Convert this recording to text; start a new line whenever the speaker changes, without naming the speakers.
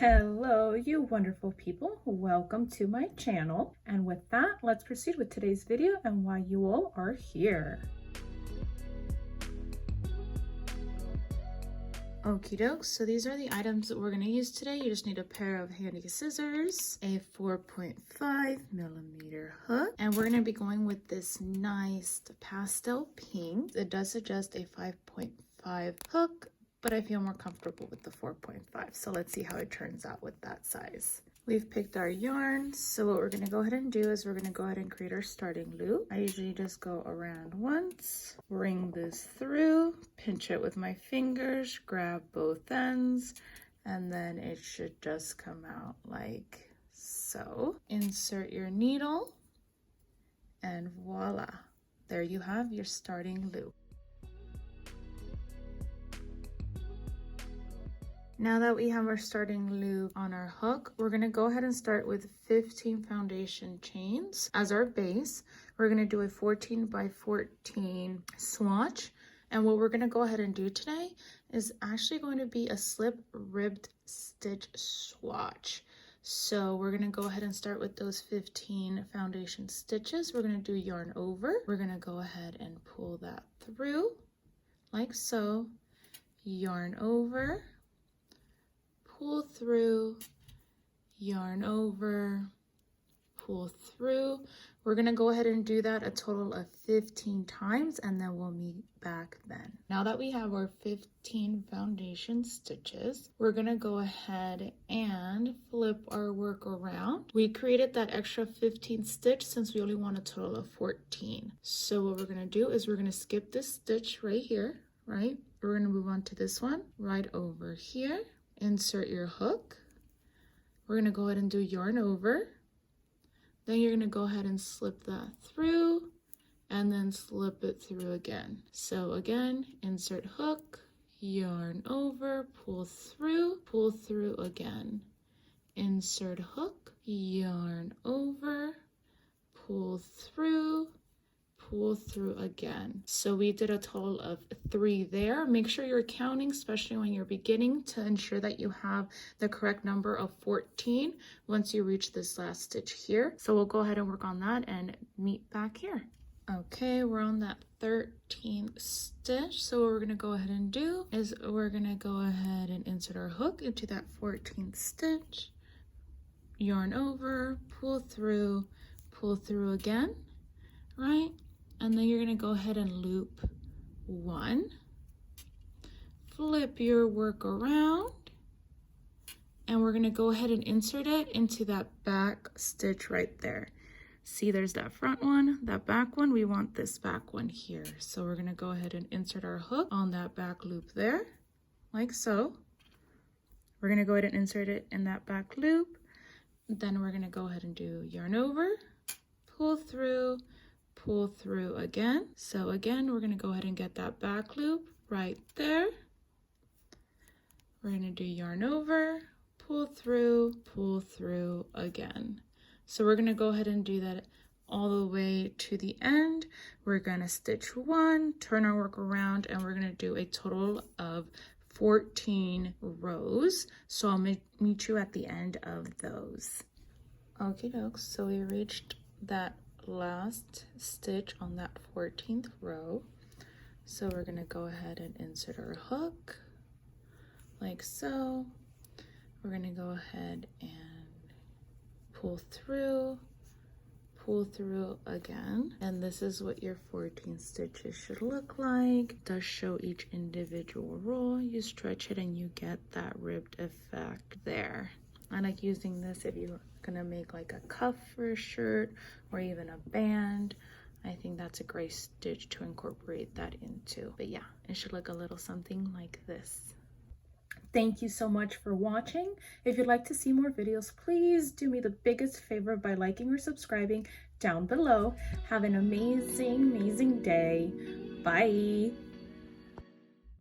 Hello, you wonderful people. Welcome to my channel. And with that, let's proceed with today's video and why you all are here. Okie doke, so these are the items that we're going to use today. You just need a pair of handy scissors, a 4.5mm hook, and we're going to be going with this nice pastel pink. It does suggest a 5.5 hook, but I feel more comfortable with the 4.5. So let's see how it turns out with that size. We've picked our yarns, so what we're going to go ahead and do is we're going to go ahead and create our starting loop. I usually just go around once, bring this through, pinch it with my fingers, grab both ends, and then it should just come out like so. Insert your needle, and voila, there you have your starting loop. Now that we have our starting loop on our hook, we're going to go ahead and start with 15 foundation chains as our base. We're going to do a 14 by 14 swatch. And what we're going to go ahead and do today is actually going to be a slip ribbed stitch swatch. So we're going to go ahead and start with those 15 foundation stitches. We're going to do yarn over. We're going to go ahead and pull that through like so, yarn over, pull through, yarn over, pull through. We're going to go ahead and do that a total of 15 times, and then we'll meet back then. Now that we have our 15 foundation stitches, we're going to go ahead and flip our work around. We created that extra 15 stitch since we only want a total of 14. So what we're going to do is we're going to skip this stitch right here, right? We're going to move on to this one right over here. Insert your hook. We're going to go ahead and do yarn over. Then you're going to go ahead and slip that through and then slip it through again. So again, insert hook, yarn over, pull through again. Insert hook, yarn over, pull through again. So we did a total of 3 there. Make sure you're counting, especially when you're beginning, to ensure that you have the correct number of 14 once you reach this last stitch here. So we'll go ahead and work on that and meet back here. Okay, we're on that 13th stitch. So what we're going to go ahead and do is we're going to go ahead and insert our hook into that 14th stitch, yarn over, pull through again, right? And then you're going to go ahead and loop 1, flip your work around, and we're going to go ahead and insert it into that back stitch right there. See, there's that front one, that back one. We want this back one here. So we're going to go ahead and insert our hook on that back loop there, like so. We're going to go ahead and insert it in that back loop. Then we're going to go ahead and do yarn over, pull through again. So again, we're going to go ahead and get that back loop right there. We're going to do yarn over, pull through again. So we're going to go ahead and do that all the way to the end. We're going to stitch 1, turn our work around, and we're going to do a total of 14 rows. So I'll meet you at the end of those. Okie doke, so we reached that last stitch on that 14th row. So we're going to go ahead and insert our hook like so. We're going to go ahead and pull through again, and this is what your 14 stitches should look like. It does show each individual row. You stretch it and you get that ribbed effect there. I like using this if you're gonna make like a cuff for a shirt or even a band. I think that's a great stitch to incorporate that into. But yeah, it should look a little something like this. Thank you so much for watching. If you'd like to see more videos, please do me the biggest favor by liking or subscribing down below. Have an amazing day. Bye.